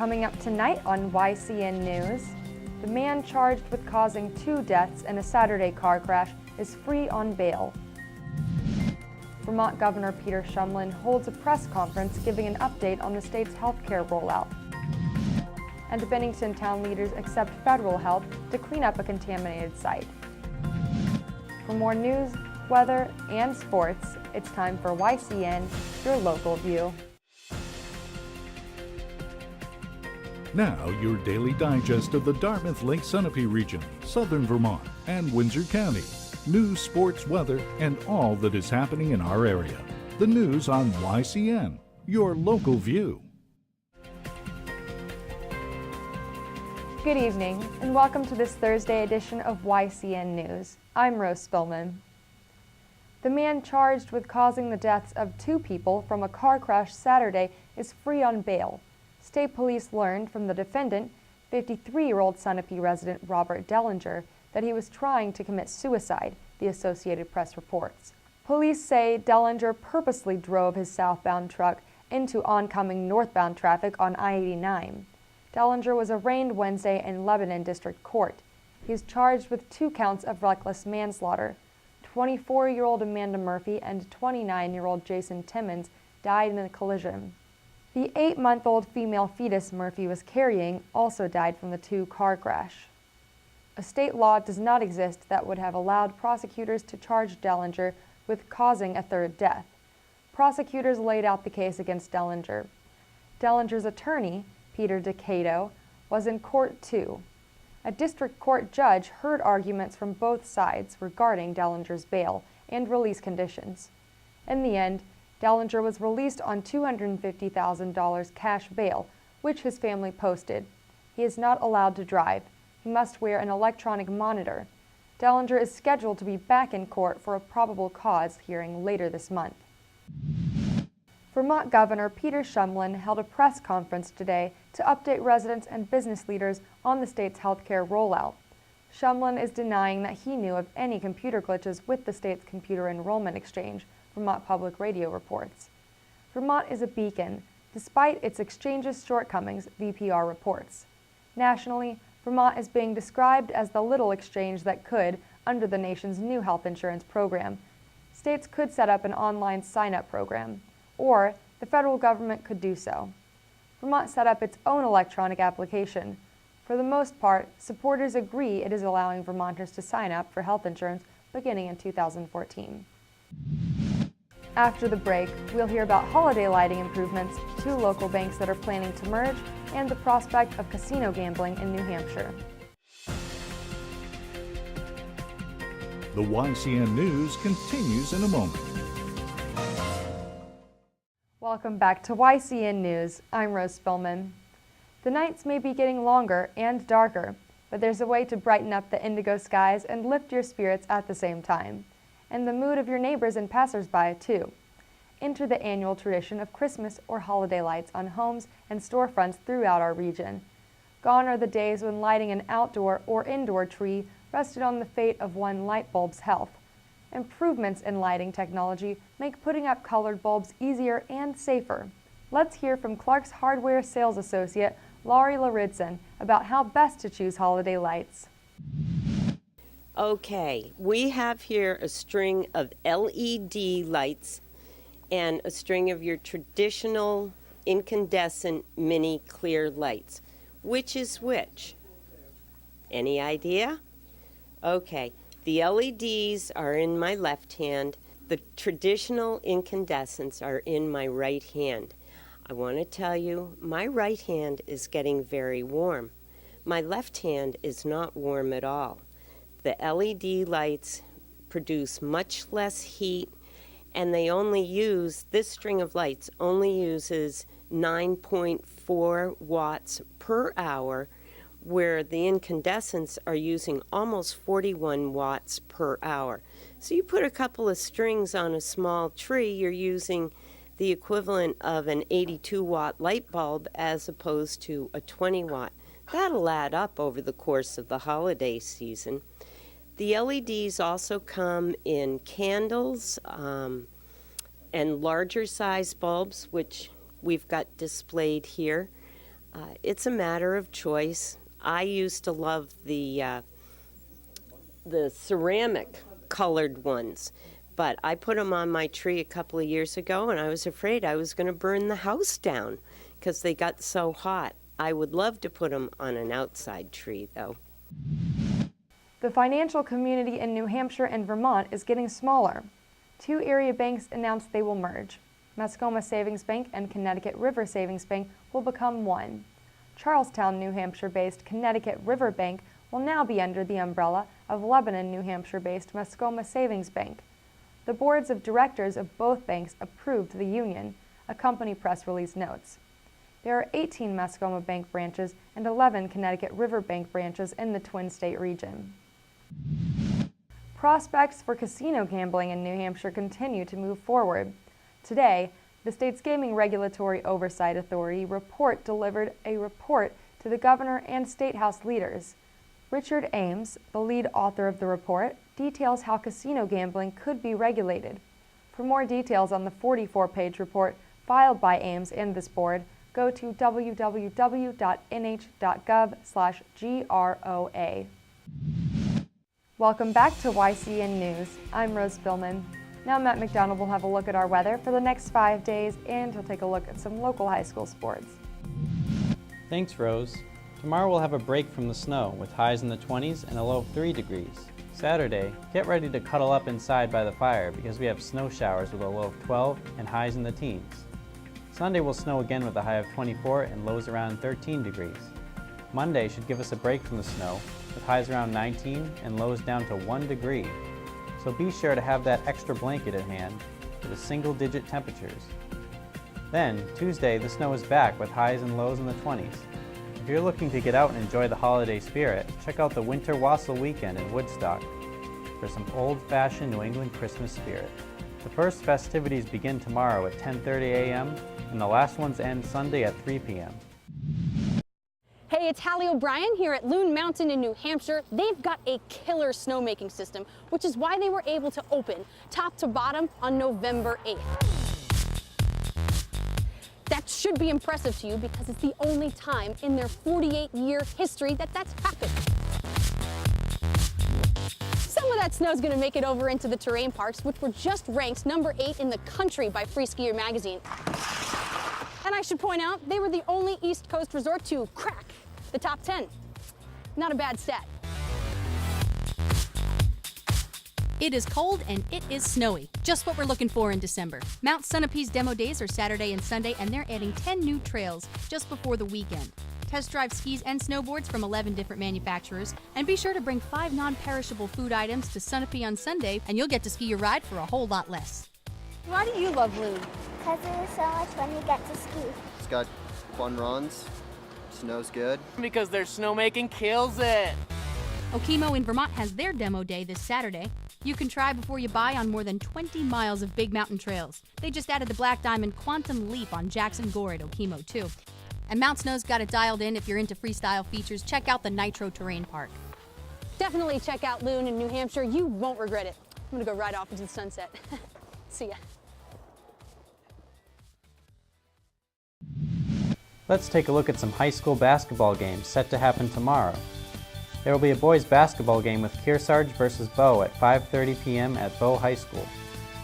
Coming up tonight on YCN News, the man charged with causing 2 deaths in a Saturday car crash is free on bail. Vermont Governor Peter Shumlin holds a press conference giving an update on the state's healthcare rollout. And Bennington town leaders accept federal help to clean up a contaminated site. For more news, weather, and sports, it's time for YCN, your local view. Now, your daily digest of the Dartmouth Lake Sunapee region, southern Vermont, and Windsor County. News, sports, weather, and all that is happening in our area. The news on YCN, your local view. Good evening, and welcome to this Thursday edition of YCN News. I'm Rose Spillman. The man charged with causing the deaths of 2 people from a car crash Saturday is free on bail. State police learned from the defendant, 53-year-old Sunapee resident Robert Dellinger, that he was trying to commit suicide, the Associated Press reports. Police say Dellinger purposely drove his southbound truck into oncoming northbound traffic on I-89. Dellinger was arraigned Wednesday in Lebanon District Court. He is charged with 2 counts of reckless manslaughter. 24-year-old Amanda Murphy and 29-year-old Jason Timmons died in the collision. The 8-month-old female fetus Murphy was carrying also died from the 2 car crash. A state law does not exist that would have allowed prosecutors to charge Dellinger with causing a 3rd death. Prosecutors laid out the case against Dellinger. Dellinger's attorney, Peter DeCato, was in court too. A district court judge heard arguments from both sides regarding Dellinger's bail and release conditions. In the end, Dellinger was released on $250,000 cash bail, which his family posted. He is not allowed to drive. He must wear an electronic monitor. Dellinger is scheduled to be back in court for a probable cause hearing later this month. Vermont Governor Peter Shumlin held a press conference today to update residents and business leaders on the state's healthcare rollout. Shumlin is denying that he knew of any computer glitches with the state's computer enrollment exchange, Vermont Public Radio reports. Vermont is a beacon, despite its exchange's shortcomings, VPR reports. Nationally, Vermont is being described as the little exchange that could, under the nation's new health insurance program. States could set up an online sign-up program, or the federal government could do so. Vermont set up its own electronic application. For the most part, supporters agree it is allowing Vermonters to sign up for health insurance beginning in 2014. After the break, we'll hear about holiday lighting improvements, 2 local banks that are planning to merge, and the prospect of casino gambling in New Hampshire. The YCN News continues in a moment. Welcome back to YCN News. I'm Rose Spillman. The nights may be getting longer and darker, but there's a way to brighten up the indigo skies and lift your spirits at the same time, and the mood of your neighbors and passersby too. Enter the annual tradition of Christmas or holiday lights on homes and storefronts throughout our region. Gone are the days when lighting an outdoor or indoor tree rested on the fate of one light bulb's health. Improvements in lighting technology make putting up colored bulbs easier and safer. Let's hear from Clark's Hardware sales associate, Laurie Laridson, about how best to choose holiday lights. Okay, we have here a string of LED lights and a string of your traditional incandescent mini clear lights. Which is which? Any idea? Okay, the LEDs are in my left hand. The traditional incandescents are in my right hand. I want to tell you, my right hand is getting very warm. My left hand is not warm at all. The LED lights produce much less heat, and this string of lights only uses 9.4 watts per hour, where the incandescents are using almost 41 watts per hour. So you put a couple of strings on a small tree, you're using the equivalent of an 82-watt light bulb as opposed to a 20-watt. That'll add up over the course of the holiday season. The LEDs also come in candles and larger size bulbs, which we've got displayed here. It's a matter of choice. I used to love the ceramic colored ones, but I put them on my tree a couple of years ago, and I was afraid I was going to burn the house down because they got so hot. I would love to put them on an outside tree, though. The financial community in New Hampshire and Vermont is getting smaller. Two area banks announced they will merge. Mascoma Savings Bank and Connecticut River Savings Bank will become one. Charlestown, New Hampshire-based Connecticut River Bank will now be under the umbrella of Lebanon, New Hampshire-based Mascoma Savings Bank. The boards of directors of both banks approved the union, a company press release notes. There are 18 Mascoma Bank branches and 11 Connecticut River Bank branches in the Twin State region. Prospects for casino gambling in New Hampshire continue to move forward. Today, the state's Gaming Regulatory Oversight Authority delivered a report to the governor and state house leaders. Richard Ames, the lead author of the report, details how casino gambling could be regulated. For more details on the 44-page report filed by Ames and this board, go to www.nh.gov/GROA. Welcome back to YCN News. I'm Rose Spillman. Now Matt McDonald will have a look at our weather for the next 5 days, and he'll take a look at some local high school sports. Thanks, Rose. Tomorrow we'll have a break from the snow with highs in the 20s and a low of 3 degrees. Saturday, get ready to cuddle up inside by the fire because we have snow showers with a low of 12 and highs in the teens. Sunday will snow again with a high of 24 and lows around 13 degrees. Monday should give us a break from the snow with highs around 19 and lows down to 1 degree. So be sure to have that extra blanket at hand for the single-digit temperatures. Then, Tuesday, the snow is back with highs and lows in the 20s. If you're looking to get out and enjoy the holiday spirit, check out the Winter Wassail Weekend in Woodstock for some old-fashioned New England Christmas spirit. The first festivities begin tomorrow at 10:30 a.m. and the last ones end Sunday at 3 p.m. Hey, it's Hallie O'Brien here at Loon Mountain in New Hampshire. They've got a killer snowmaking system, which is why they were able to open top to bottom on November 8th. That should be impressive to you because it's the only time in their 48-year history that that's happened. Some of that snow is going to make it over into the terrain parks, which were just ranked number 8 in the country by Free Skier magazine. And I should point out, they were the only East Coast resort to crack the top 10. Not a bad stat. It is cold and it is snowy. Just what we're looking for in December. Mount Sunapee's demo days are Saturday and Sunday, and they're adding 10 new trails just before the weekend. Test drive skis and snowboards from 11 different manufacturers, and be sure to bring 5 non-perishable food items to Sunapee on Sunday, and you'll get to ski your ride for a whole lot less. Why do you love Loon? Because it is so much fun to get to ski. It's got fun runs, snow's good. Because their snowmaking kills it. Okemo in Vermont has their demo day this Saturday. You can try before you buy on more than 20 miles of big mountain trails. They just added the Black Diamond Quantum Leap on Jackson Gore at Okemo too. And Mount Snow's got it dialed in. If you're into freestyle features, check out the Nitro Terrain Park. Definitely check out Loon in New Hampshire. You won't regret it. I'm gonna go right off into the sunset. See ya. Let's take a look at some high school basketball games set to happen tomorrow. There will be a boys basketball game with Kearsarge versus Bow at 5:30 p.m. at Bow High School.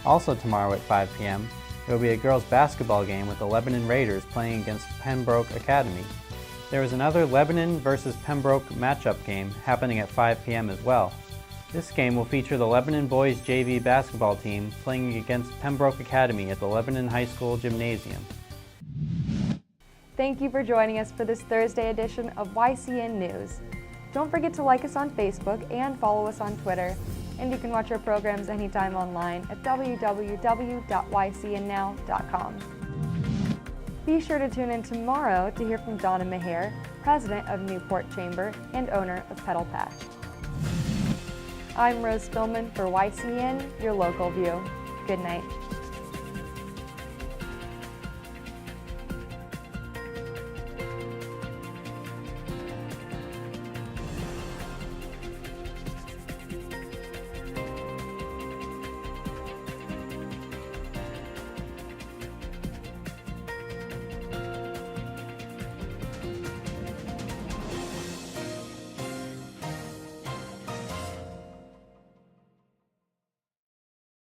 Also tomorrow at 5 p.m., there will be a girls basketball game with the Lebanon Raiders playing against Pembroke Academy. There is another Lebanon versus Pembroke matchup game happening at 5 p.m. as well. This game will feature the Lebanon boys JV basketball team playing against Pembroke Academy at the Lebanon High School Gymnasium. Thank you for joining us for this Thursday edition of YCN News. Don't forget to like us on Facebook and follow us on Twitter. And you can watch our programs anytime online at www.ycnnow.com. Be sure to tune in tomorrow to hear from Donna Maher, president of Newport Chamber and owner of Pedal Patch. I'm Rose Spillman for YCN, your local view. Good night.